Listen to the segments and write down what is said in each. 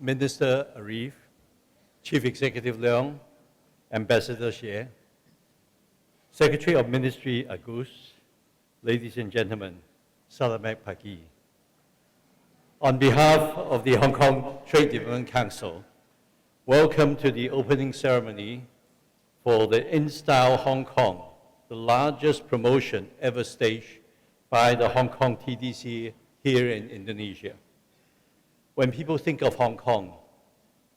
Minister Arief, Chief Executive Leung, Ambassador Xie, Secretary of Ministry Agus, ladies and gentlemen, Salamat Pagi. On behalf of the Hong Kong Trade Development Council, welcome to the opening ceremony for the In-Style Hong Kong, the largest promotion ever staged by the Hong Kong TDC here in Indonesia. When people think of Hong Kong,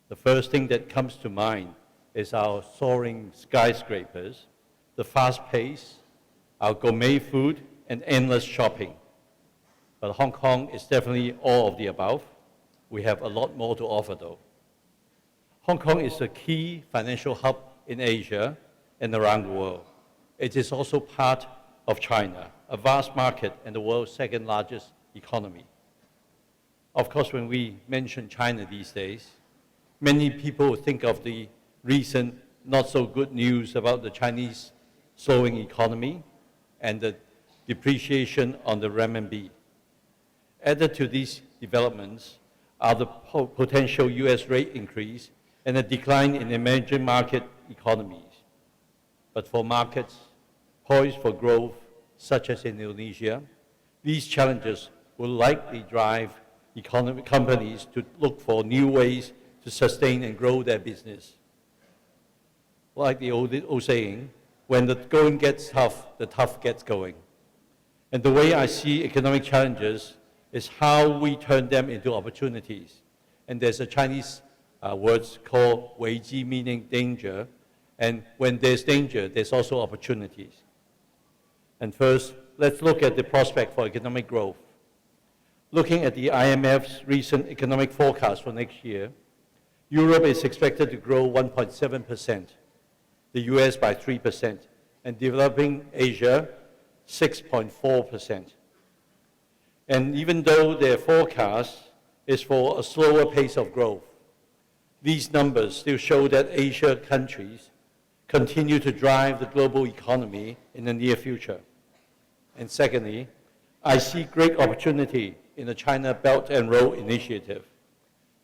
the first thing that comes to mind is our soaring skyscrapers, the fast pace, our gourmet food, and endless shopping. But Hong Kong is definitely all of the above. We have a lot more to offer though. Hong Kong is a key financial hub in Asia and around the world. It is also part of China, a vast market and the world's second largest economy. Of course, when we mention China these days, many people think of the recent not so good news about the Chinese slowing economy and the depreciation on the renminbi. Added to these developments are the potential US rate increase and a decline in emerging market economies. But for markets poised for growth, such as Indonesia, these challenges will likely drive companies to look for new ways to sustain and grow their business. Like the old saying, when the going gets tough, the tough gets going. And the way I see economic challenges is how we turn them into opportunities. And there's a Chinese word called 危机, meaning danger. And when there's danger, there's also opportunities. And first, let's look at the prospect for economic growth. Looking at the IMF's recent economic forecast for next year, Europe is expected to grow 1.7%, the US by 3%, and developing Asia 6.4%. And even though their forecast is for a slower pace of growth, these numbers still show that Asia countries continue to drive the global economy in the near future. And secondly, I see great opportunity in the China Belt and Road Initiative.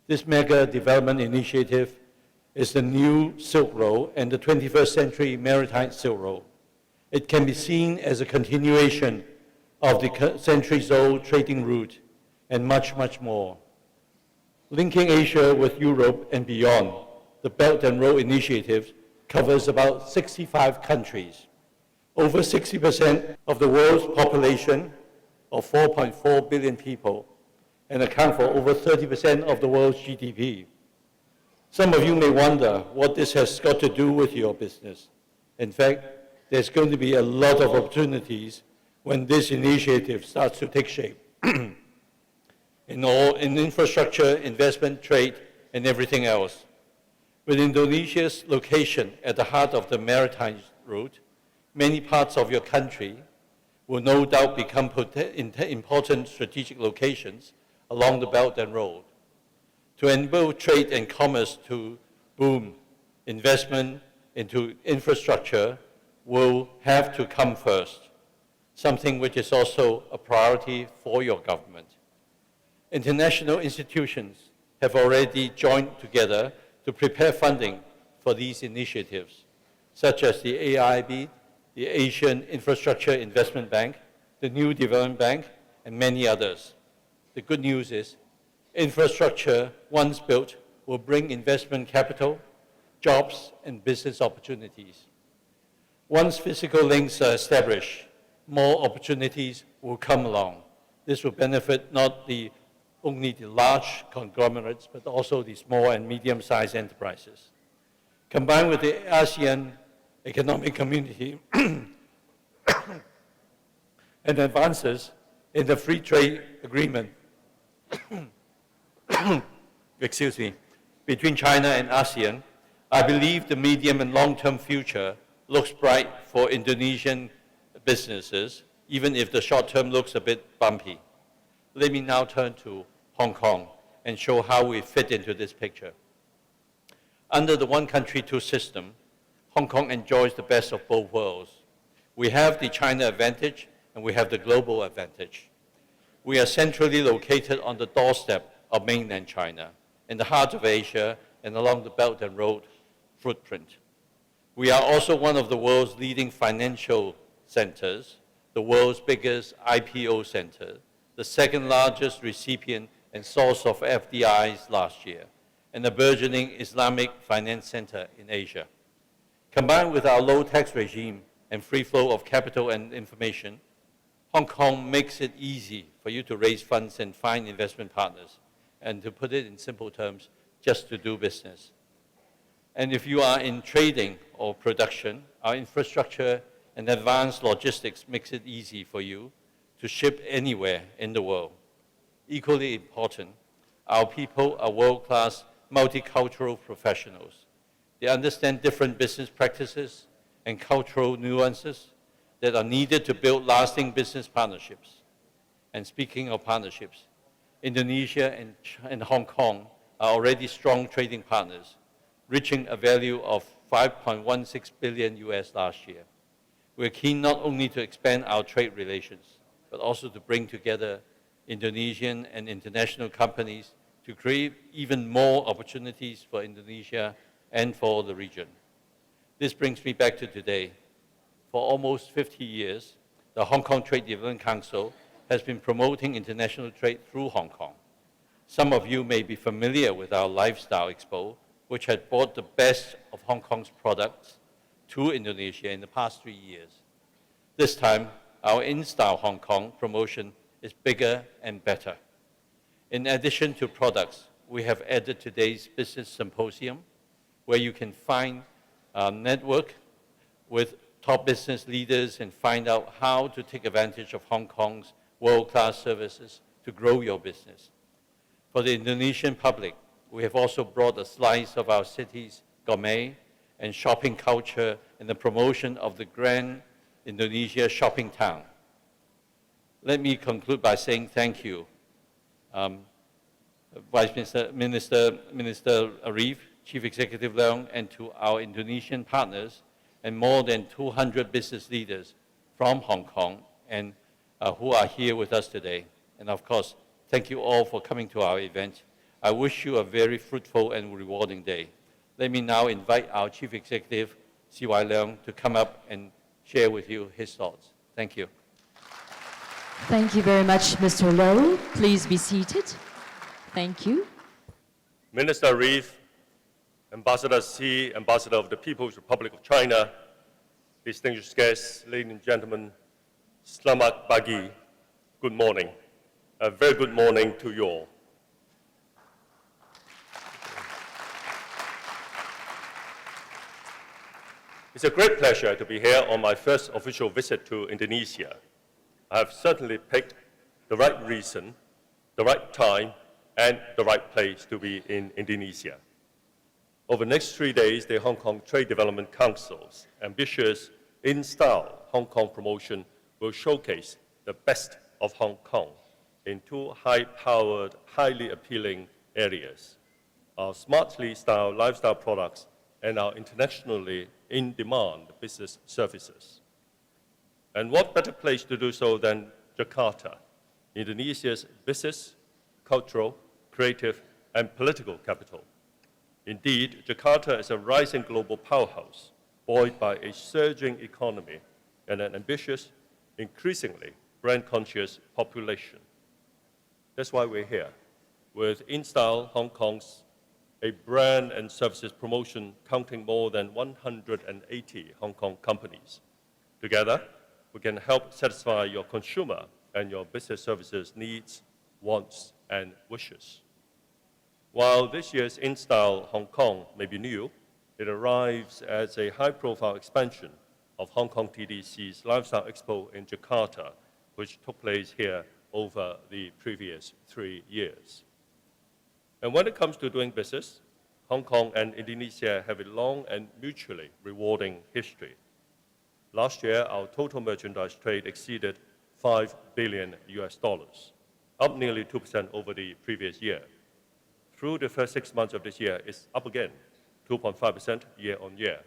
This mega development initiative is the new Silk Road and the 21st century maritime Silk Road. It can be seen as a continuation of the centuries-old trading route and much, much more. Linking Asia with Europe and beyond, the Belt and Road Initiative covers about 65 countries, over 60% of the world's population of 4.4 billion people, and account for over 30% of the world's GDP. Some of you may wonder what this has got to do with your business. In fact, there's going to be a lot of opportunities when this initiative starts to take shape. in infrastructure, investment, trade, and everything else. With Indonesia's location at the heart of the maritime route, many parts of your country will no doubt become important strategic locations along the Belt and Road. To enable trade and commerce to boom, investment into infrastructure will have to come first, something which is also a priority for your government. International institutions have already joined together to prepare funding for these initiatives, such as the AIIB, the Asian Infrastructure Investment Bank, the New Development Bank, and many others. The good news is, infrastructure, once built, will bring investment capital, jobs, and business opportunities. Once physical links are established, more opportunities will come along. This will benefit not only the large conglomerates, but also the small and medium-sized enterprises. Combined with the ASEAN Economic Community and advances in the free trade agreement between China and ASEAN, I believe the medium and long-term future looks bright for Indonesian businesses, even if the short term looks a bit bumpy. Let me now turn to Hong Kong and show how we fit into this picture. Under the one country, two system, Hong Kong enjoys the best of both worlds. We have the China advantage and we have the global advantage. We are centrally located on the doorstep of mainland China, in the heart of Asia and along the Belt and Road footprint. We are also one of the world's leading financial centers, the world's biggest IPO center, the second largest recipient and source of FDIs last year, and a burgeoning Islamic finance center in Asia. Combined with our low tax regime and free flow of capital and information, Hong Kong makes it easy for you to raise funds and find investment partners, and to put it in simple terms, just to do business. And if you are in trading or production, our infrastructure and advanced logistics makes it easy for you to ship anywhere in the world. Equally important, our people are world-class multicultural professionals. They understand different business practices and cultural nuances that are needed to build lasting business partnerships. And speaking of partnerships, Indonesia and Hong Kong are already strong trading partners, reaching a value of 5.16 billion US last year. We're keen not only to expand our trade relations, but also to bring together Indonesian and international companies to create even more opportunities for Indonesia and for the region. This brings me back to today. For almost 50 years, the Hong Kong Trade Development Council has been promoting international trade through Hong Kong. Some of you may be familiar with our Lifestyle Expo, which had brought the best of Hong Kong's products to Indonesia in the past 3 years. This time, our InStyle Hong Kong promotion is bigger and better. In addition to products, we have added today's Business Symposium, where you can find a network with top business leaders and find out how to take advantage of Hong Kong's world-class services to grow your business. For the Indonesian public, we have also brought a slice of our city's gourmet and shopping culture in the promotion of the Grand Indonesia Shopping Town. Let me conclude by saying thank you, Vice Minister Arief, Chief Executive Leung, and to our Indonesian partners and more than 200 business leaders from Hong Kong and who are here with us today. And of course, thank you all for coming to our event. I wish you a very fruitful and rewarding day. Let me now invite our Chief Executive, C.Y. Leung, to come up and share with you his thoughts. Thank you. Thank you very much, Mr. Lo. Please be seated. Thank you. Minister Arief, Ambassador Xi, Ambassador of the People's Republic of China, distinguished guests, ladies and gentlemen, selamat pagi, good morning. A very good morning to you all. It's a great pleasure to be here on my first official visit to Indonesia. I have certainly picked the right reason, the right time, and the right place to be in Indonesia. Over the next 3 days, the Hong Kong Trade Development Council's ambitious InStyle Hong Kong promotion will showcase the best of Hong Kong in two high-powered, highly appealing areas: our smartly styled lifestyle products and our internationally in-demand business services. And what better place to do so than Jakarta, Indonesia's business, cultural, creative, and political capital. Indeed, Jakarta is a rising global powerhouse, buoyed by a surging economy and an ambitious, increasingly brand-conscious population. That's why we're here, with InStyle Hong Kong's a brand and services promotion counting more than 180 Hong Kong companies. Together, we can help satisfy your consumer and your business services needs, wants, and wishes. While this year's InStyle Hong Kong may be new, it arrives as a high-profile expansion of Hong Kong TDC's Lifestyle Expo in Jakarta, which took place here over the previous 3 years. And when it comes to doing business, Hong Kong and Indonesia have a long and mutually rewarding history. Last year, our total merchandise trade exceeded $5 billion, up nearly 2% over the previous year. Through the first 6 months of this year, it's up again, 2.5% year on year.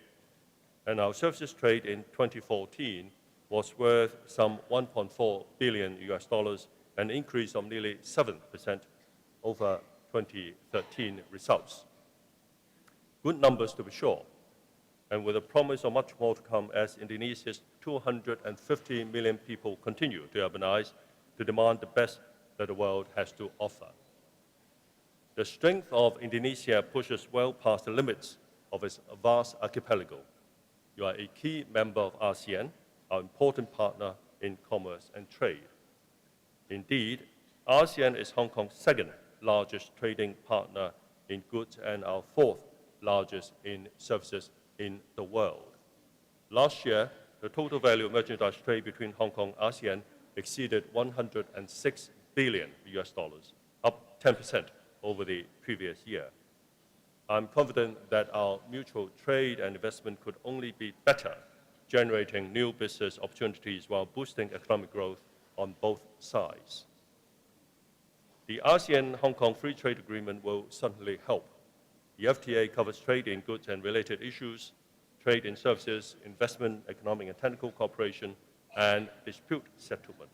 And our services trade in 2014 was worth some $1.4 billion, an increase of nearly 7% over 2013 results. Good numbers to be sure, and with a promise of much more to come as Indonesia's 250 million people continue to urbanize to demand the best that the world has to offer. The strength of Indonesia pushes well past the limits of its vast archipelago. You are a key member of ASEAN, our important partner in commerce and trade. Indeed, ASEAN is Hong Kong's second largest trading partner in goods and our fourth largest in services in the world. Last year, the total value of merchandise trade between Hong Kong and ASEAN exceeded $106 billion, up 10% over the previous year. I'm confident that our mutual trade and investment could only be better, generating new business opportunities while boosting economic growth on both sides. The ASEAN-Hong Kong Free Trade Agreement will certainly help. The FTA covers trade in goods and related issues, trade in services, investment, economic and technical cooperation, and dispute settlement.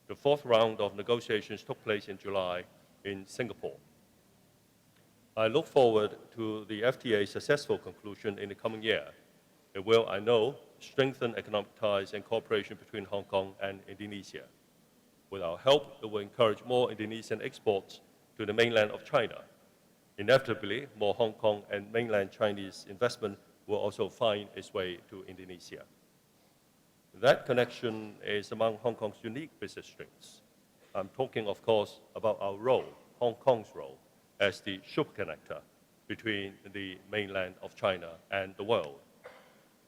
The fourth round of negotiations took place in July in Singapore. I look forward to the FTA's successful conclusion in the coming year. It will, I know, strengthen economic ties and cooperation between Hong Kong and Indonesia. With our help, it will encourage more Indonesian exports to the mainland of China. Inevitably, more Hong Kong and mainland Chinese investment will also find its way to Indonesia. That connection is among Hong Kong's unique business strengths. I'm talking, of course, about our role, Hong Kong's role, as the super connector between the mainland of China and the world.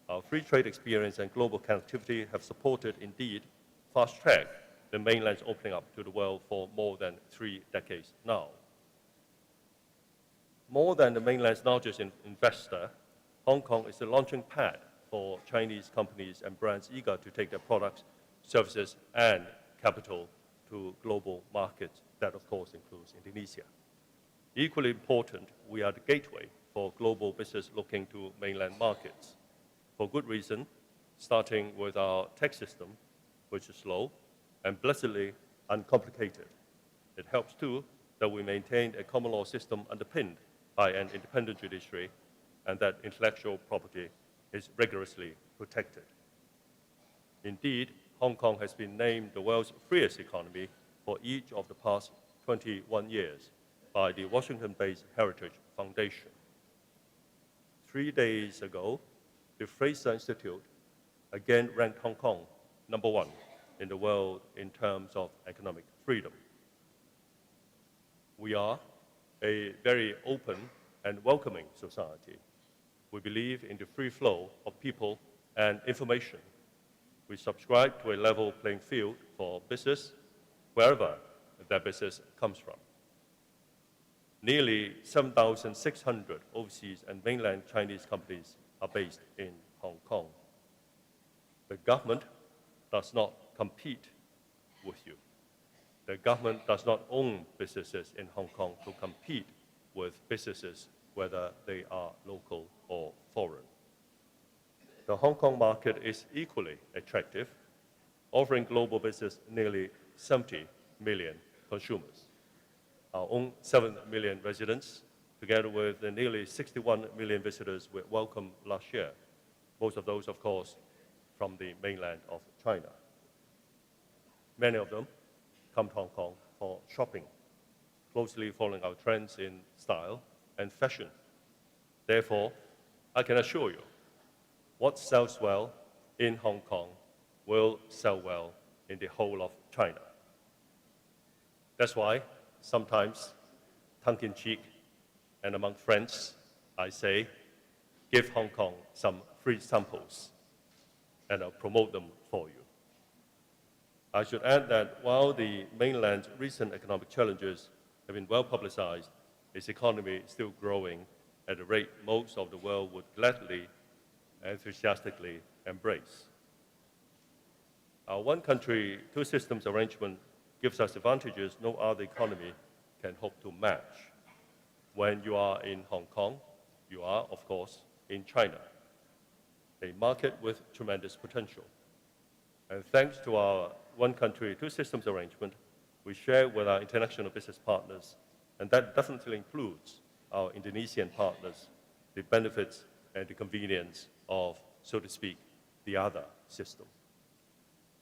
Our free trade experience and global connectivity have supported, indeed, fast-track the mainland's opening up to the world for more than 3 decades now. More than the mainland's largest investor, Hong Kong is the launching pad for Chinese companies and brands eager to take their products, services, and capital to global markets. That, of course, includes Indonesia. Equally important, we are the gateway for global business looking to mainland markets. For good reason, starting with our tax system, which is slow and blessedly uncomplicated. It helps, too, that we maintain a common law system underpinned by an independent judiciary and that intellectual property is rigorously protected. Indeed, Hong Kong has been named the world's freest economy for each of the past 21 years by the Washington-based Heritage Foundation. 3 days ago, the Fraser Institute again ranked Hong Kong #1 in the world in terms of economic freedom. We are a very open and welcoming society. We believe in the free flow of people and information. We subscribe to a level playing field for business wherever that business comes from. Nearly 7,600 overseas and mainland Chinese companies are based in Hong Kong. The government does not compete with you. The government does not own businesses in Hong Kong to compete with businesses, whether they are local or foreign. The Hong Kong market is equally attractive, offering global business nearly 70 million consumers. Our own 7 million residents, together with the nearly 61 million visitors we welcomed last year, most of those, of course, from the mainland of China. Many of them come to Hong Kong for shopping, closely following our trends in style and fashion. Therefore, I can assure you, what sells well in Hong Kong will sell well in the whole of China. That's why sometimes, tongue-in-cheek and among friends, I say, give Hong Kong some free samples and I'll promote them for you. I should add that while the mainland's recent economic challenges have been well publicized, its economy is still growing at a rate most of the world would gladly and enthusiastically embrace. Our one country, two systems arrangement gives us advantages no other economy can hope to match. When you are in Hong Kong, you are, of course, in China, a market with tremendous potential. And thanks to our one country, two systems arrangement, we share with our international business partners and that definitely includes our Indonesian partners, the benefits and the convenience of, so to speak, the other system.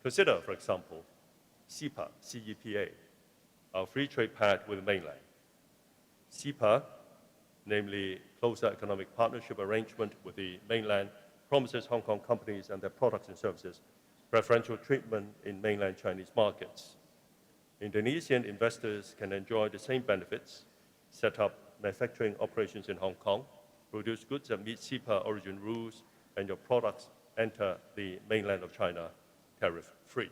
Consider, for example, CEPA, our free trade pact with the mainland. CEPA, namely closer economic partnership arrangement with the mainland, promises Hong Kong companies and their products and services preferential treatment in mainland Chinese markets. Indonesian investors can enjoy the same benefits, set up manufacturing operations in Hong Kong, produce goods that meet CEPA origin rules, and your products enter the mainland of China tariff-free.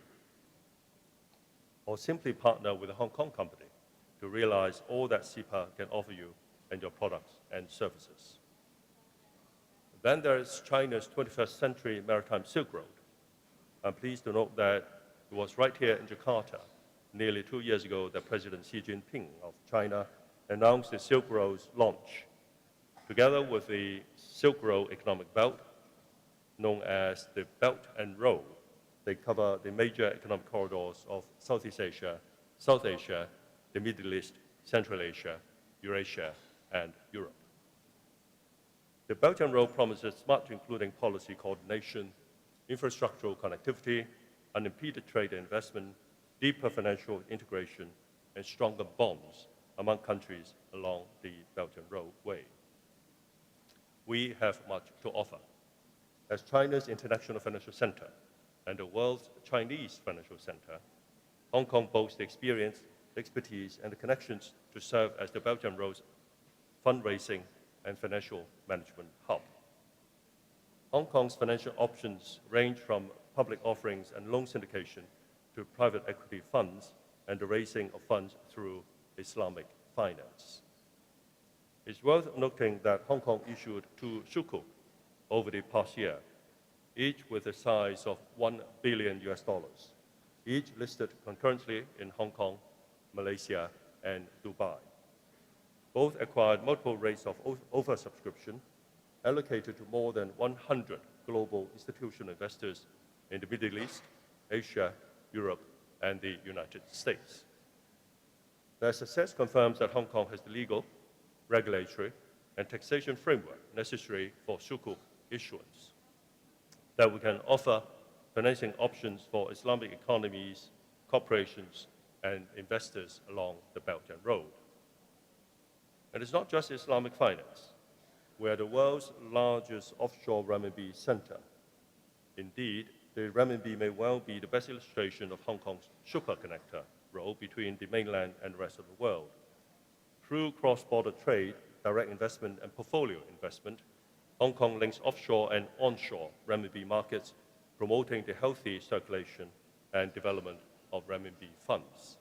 Or simply partner with a Hong Kong company to realize all that CEPA can offer you and your products and services. Then there is China's 21st century maritime Silk Road. I'm pleased to note that it was right here in Jakarta, nearly 2 years ago, that President Xi Jinping of China announced the Silk Road's launch. Together with the Silk Road Economic Belt, known as the Belt and Road, they cover the major economic corridors of Southeast Asia, South Asia, the Middle East, Central Asia, Eurasia, and Europe. The Belt and Road promises smart including policy coordination, infrastructural connectivity, unimpeded trade and investment, deeper financial integration, and stronger bonds among countries along the Belt and Road way. We have much to offer. As China's international financial center and the world's Chinese financial center, Hong Kong boasts the experience, expertise, and the connections to serve as the Belt and Road's fundraising and financial management hub. Hong Kong's financial options range from public offerings and loan syndication to private equity funds and the raising of funds through Islamic finance. It's worth noting that Hong Kong issued 2 sukuk over the past year, each with a size of $1 billion, each listed concurrently in Hong Kong, Malaysia, and Dubai. Both acquired multiple rates of oversubscription, allocated to more than 100 global institutional investors in the Middle East, Asia, Europe, and the United States. Their success confirms that Hong Kong has the legal, regulatory, and taxation framework necessary for sukuk issuance, that we can offer financing options for Islamic economies, corporations, and investors along the Belt and Road. And it's not just Islamic finance. We are the world's largest offshore renminbi center. Indeed, the renminbi may well be the best illustration of Hong Kong's super connector role between the mainland and the rest of the world. Through cross-border trade, direct investment, and portfolio investment, Hong Kong links offshore and onshore renminbi markets, promoting the healthy circulation and development of renminbi funds.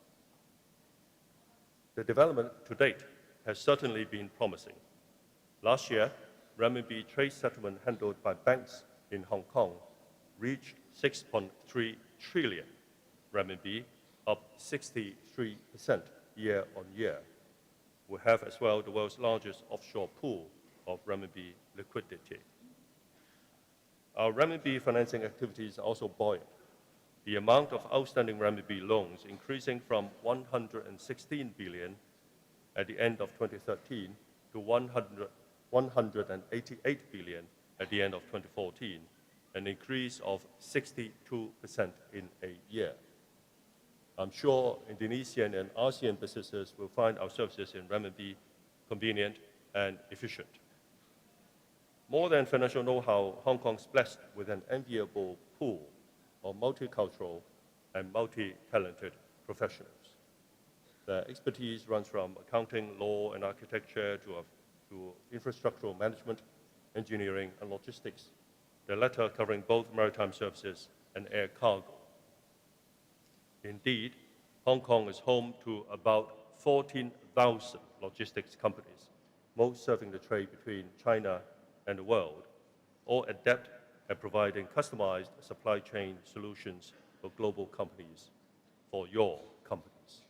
The development to date has certainly been promising. Last year, renminbi trade settlement handled by banks in Hong Kong reached 6.3 trillion renminbi, up 63% year on year. We have as well the world's largest offshore pool of renminbi liquidity. Our renminbi financing activities are also buoyant. The amount of outstanding renminbi loans increasing from 116 billion at the end of 2013 to 188 billion at the end of 2014, an increase of 62% in a year. I'm sure Indonesian and ASEAN businesses will find our services in renminbi convenient and efficient. More than financial know-how, Hong Kong's blessed with an enviable pool of multicultural and multi-talented professionals. Their expertise runs from accounting, law, and architecture to infrastructural management, engineering, and logistics, the latter covering both maritime services and air cargo. Indeed, Hong Kong is home to about 14,000 logistics companies, most serving the trade between China and the world, all adept at providing customized supply chain solutions for global companies, for your companies.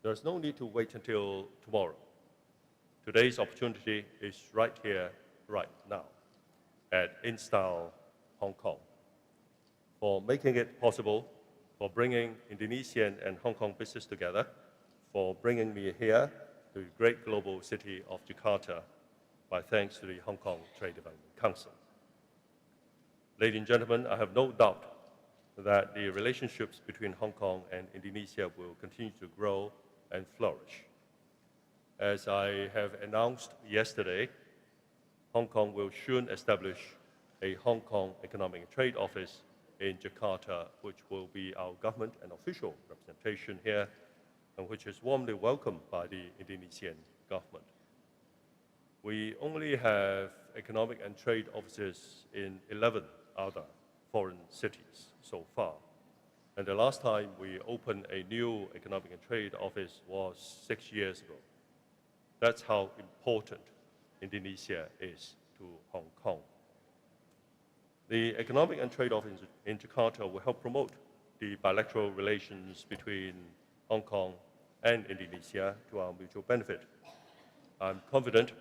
There's no need to wait until tomorrow. Today's opportunity is right here, right now, at InStyle Hong Kong, for making it possible, for bringing Indonesian and Hong Kong business together, for bringing me here to the great global city of Jakarta. My thanks to the Hong Kong Trade Development Council. Ladies and gentlemen, I have no doubt that the relationships between Hong Kong and Indonesia will continue to grow and flourish. As I have announced yesterday, Hong Kong will soon establish a Hong Kong Economic and Trade Office in Jakarta, which will be our government and official representation here, and which is warmly welcomed by the Indonesian government. We only have economic and trade offices in 11 other foreign cities so far. And the last time we opened a new economic and trade office was 6 years ago. That's how important Indonesia is to Hong Kong. The economic and trade office in Jakarta will help promote the bilateral relations between Hong Kong and Indonesia to our mutual benefit. I'm confident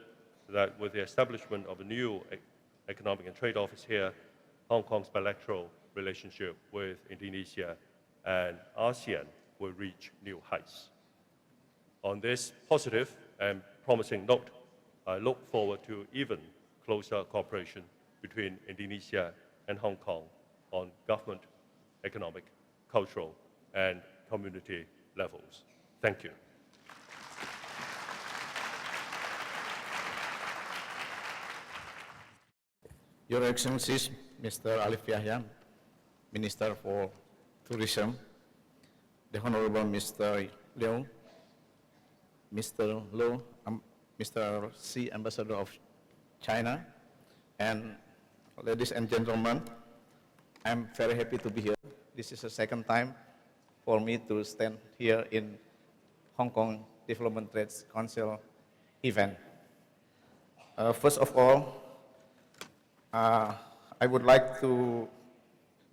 that with the establishment of a new economic and trade office here, Hong Kong's bilateral relationship with Indonesia and ASEAN will reach new heights. On this positive and promising note, I look forward to even closer cooperation between Indonesia and Hong Kong on government, economic, cultural, and community levels. Thank you. Your Excellencies, Mr. Arief Yahya, Minister for Tourism, the Honorable Mr. Leung, Mr. Lo, Mr. C. Ambassador of China, and ladies and gentlemen, I'm very happy to be here. This is the second time for me to stand here in Hong Kong Development Trade Council event. First of all, I would like to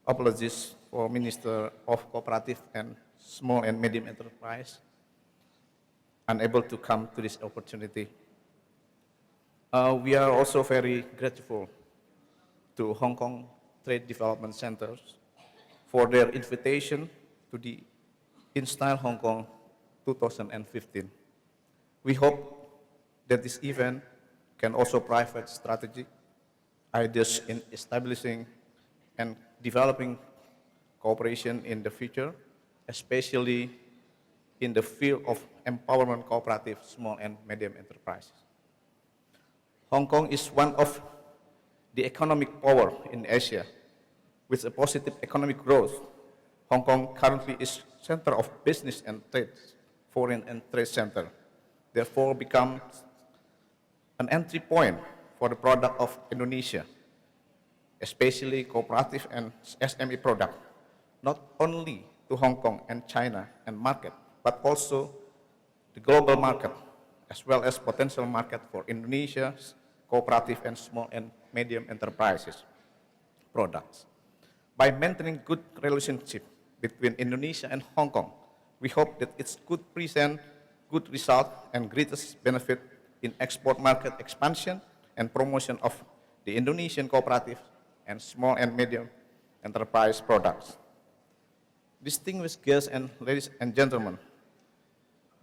apologize for Minister of Cooperative and Small and Medium Enterprise, unable to come to this opportunity. We are also very grateful to Hong Kong Trade Development Centers for their invitation to the InStyle Hong Kong 2015. We hope that this event can also provide strategic ideas in establishing and developing cooperation in the future, especially in the field of empowerment cooperative small and medium enterprises. Hong Kong is one of the economic power in Asia. With a positive economic growth, Hong Kong currently is center of business and trade, foreign and trade center. Therefore, becomes an entry point for the product of Indonesia, especially cooperative and SME product, not only to Hong Kong and China and market, but also the global market, as well as potential market for Indonesia's cooperative and small and medium enterprises products. By maintaining good relationship between Indonesia and Hong Kong, we hope that it could present good result and greatest benefit in export market expansion and promotion of the Indonesian cooperative and small and medium enterprise products. Distinguished guests and ladies and gentlemen,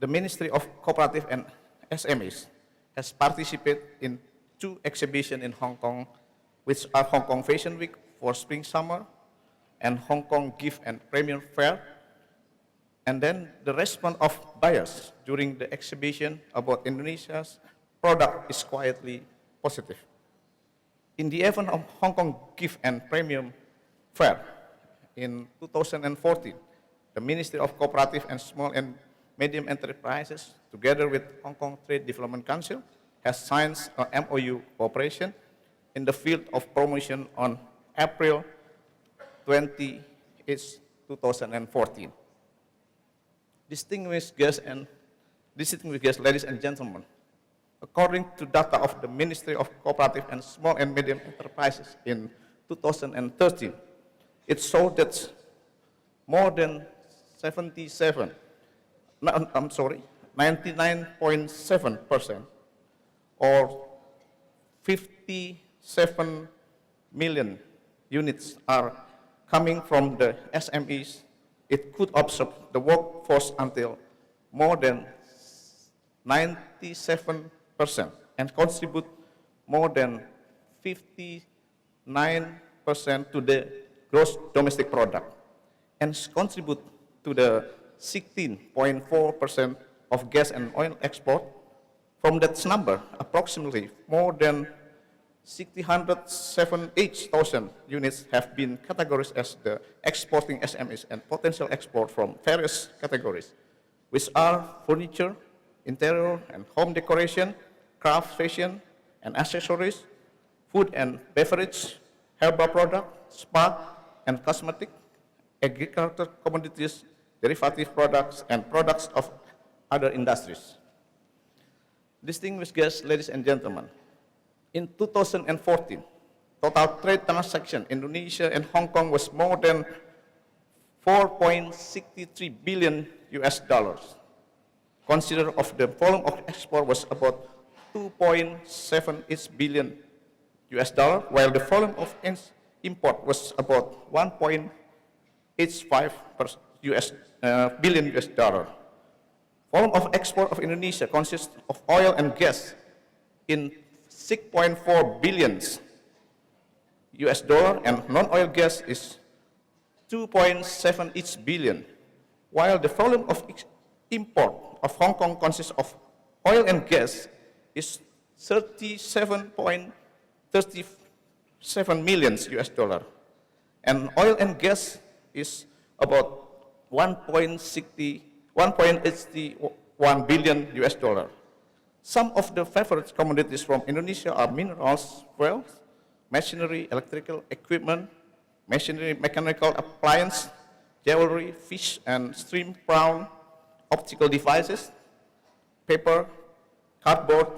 the Ministry of Cooperative and SMEs has participated in 2 exhibitions in Hong Kong, which are Hong Kong Fashion Week for Spring Summer and Hong Kong Gift and Premium Fair. And then the response of buyers during the exhibition about Indonesia's product is quietly positive. In the event of Hong Kong Gift and Premium Fair in 2014, the Ministry of Cooperative and Small and Medium Enterprises, together with Hong Kong Trade Development Council, has signed an MOU cooperation in the field of promotion on April 28, 2014. Distinguished guests, ladies and gentlemen, according to data of the Ministry of Cooperative and Small and Medium Enterprises in 2013, it showed that more than 99.7% or 57 million units are coming from the SMEs. It could absorb the workforce until more than 97% and contribute more than 59% to the gross domestic product and contribute to the 16.4% of gas and oil export. From that number, approximately more than 678,000 units have been categorized as the exporting SMEs and potential export from various categories, which are furniture, interior and home decoration, craft, fashion and accessories, food and beverage, herbal product, spa and cosmetic, agricultural commodities, derivative products, and products of other industries. Distinguished guests, ladies and gentlemen, in 2014, total trade transaction in Indonesia and Hong Kong was more than 4.63 billion US dollars. Consider of the volume of export was about 2.78 billion US dollar, while the volume of import was about 1.85 billion US dollar. Volume of export of Indonesia consists of oil and gas in 6.4 billion US dollar, and non-oil gas is 2.78 billion, while the volume of import of Hong Kong consists of oil and gas is 37.37 million US dollar, and oil and gas is about 1.81 billion US dollar. Some of the favorite commodities from Indonesia are minerals, fuels, machinery, electrical equipment, machinery, mechanical appliance, jewelry, fish and shrimp, prawn, optical devices, paper, cardboard,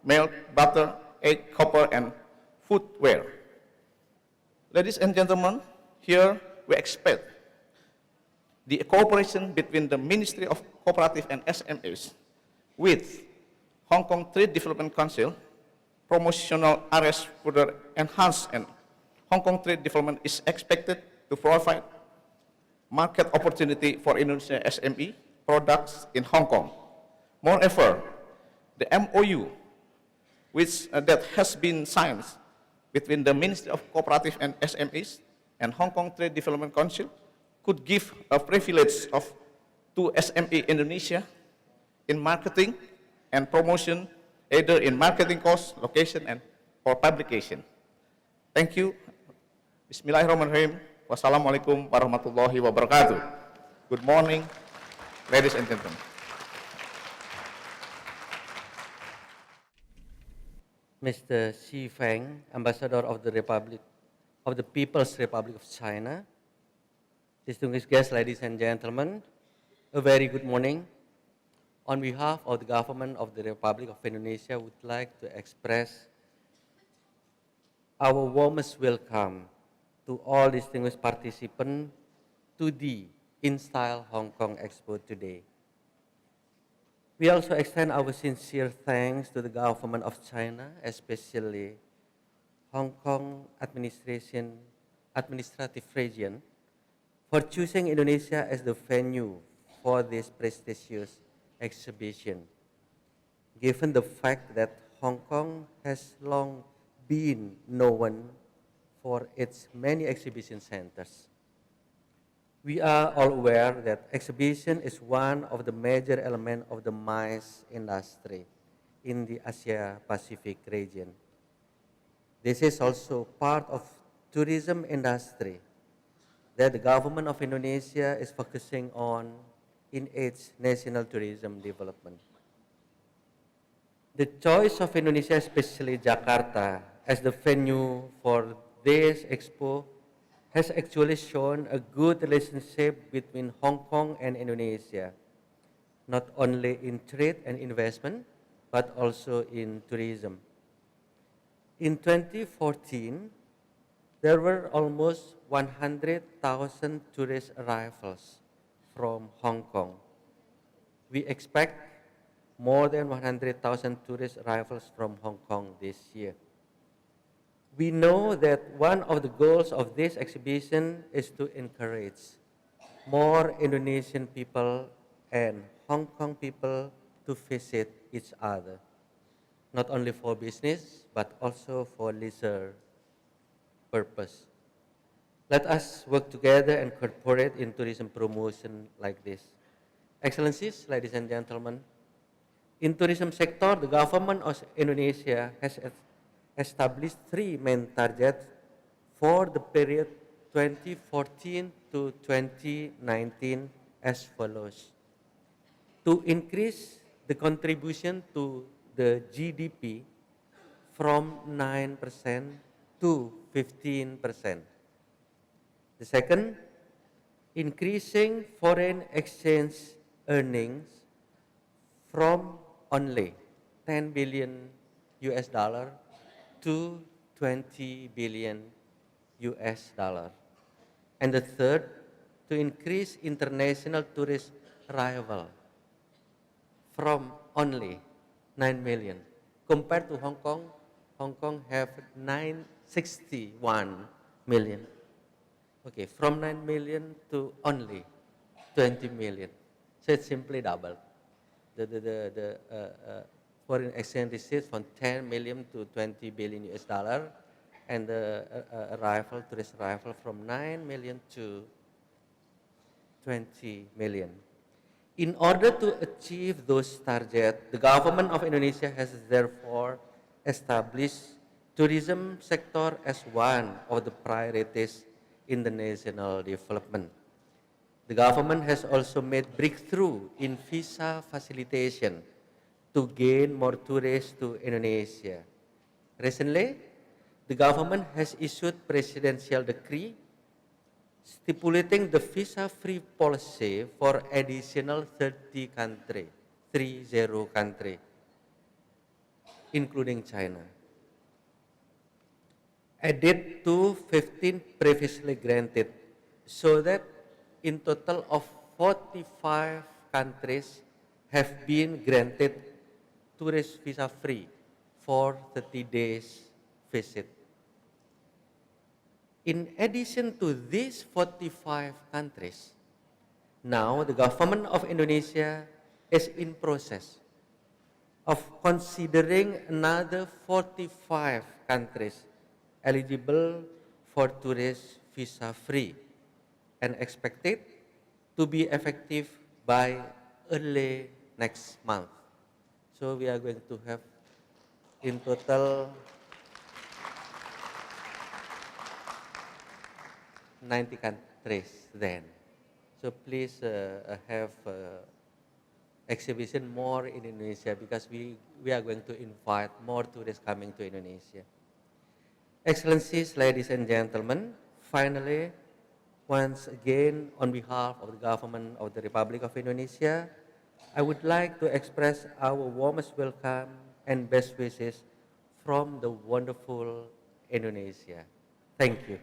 milk, butter, egg, copper, and footwear. Ladies and gentlemen, here we expect the cooperation between the Ministry of Cooperatives and SMEs with Hong Kong Trade Development Council, promotional areas further enhanced, and Hong Kong Trade Development is expected to provide market opportunity for Indonesian SME products in Hong Kong. Moreover, the MOU that has been signed between the Ministry of Cooperatives and SMEs and Hong Kong Trade Development Council could give a privilege to SME Indonesia in marketing and promotion, either in marketing cost, location, and or publication. Thank you. Bismillahirrahmanirrahim. Wassalamualaikum warahmatullahi wabarakatuh. Good morning, ladies and gentlemen. Mr. Xi Feng, Ambassador of the People's Republic of China, distinguished guests, ladies and gentlemen, a very good morning. On behalf of the government of the Republic of Indonesia, we would like to express our warmest welcome to all distinguished participants to the InStyle Hong Kong Expo today. We also extend our sincere thanks to the government of China, especially Hong Kong administrative region, for choosing Indonesia as the venue for this prestigious exhibition, given the fact that Hong Kong has long been known for its many exhibition centers. We are all aware that exhibition is one of the major elements of the MICE industry in the Asia-Pacific region. This is also part of tourism industry that the government of Indonesia is focusing on in its national tourism development. The choice of Indonesia, especially Jakarta, as the venue for this expo has actually shown a good relationship between Hong Kong and Indonesia, not only in trade and investment, but also in tourism. In 2014, there were almost 100,000 tourist arrivals from Hong Kong. We expect more than 100,000 tourist arrivals from Hong Kong this year. We know that one of the goals of this exhibition is to encourage more Indonesian people and Hong Kong people to visit each other, not only for business, but also for leisure purpose. Let us work together and cooperate in tourism promotion like this. Excellencies, ladies and gentlemen, in tourism sector, the government of Indonesia has established three main targets for the period 2014 to 2019 as follows. To increase the contribution to the GDP from 9% to 15%. The second, increasing foreign exchange earnings from only 10 billion US dollar to 20 billion US dollar. And the third, to increase international tourist arrival from only 9 million. Compared to Hong Kong, Hong Kong have 961 million. Okay, from 9 million to only 20 million. So it's simply double. The foreign exchange receipts from 10 million to 20 billion US dollar, and the tourist arrival from 9 million to 20 million. In order to achieve those targets, the government of Indonesia has therefore established tourism sector as one of the priorities in the national development. The government has also made breakthrough in visa facilitation to gain more tourists to Indonesia. Recently, the government has issued presidential decree stipulating the visa-free policy for additional 30 countries, 30 countries, including China, added to 15 previously granted, so that in total of 45 countries have been granted tourist visa-free for 30 days visit. In addition to these 45 countries, now the government of Indonesia is in process of considering another 45 countries eligible for tourist visa-free and expected to be effective by early next month. So we are going to have in total 90 countries then. So please have exhibition more in Indonesia, because we are going to invite more tourists coming to Indonesia. Excellencies, ladies and gentlemen, finally, once again, on behalf of the government of the Republic of Indonesia, I would like to express our warmest welcome and best wishes from the wonderful Indonesia. Thank you.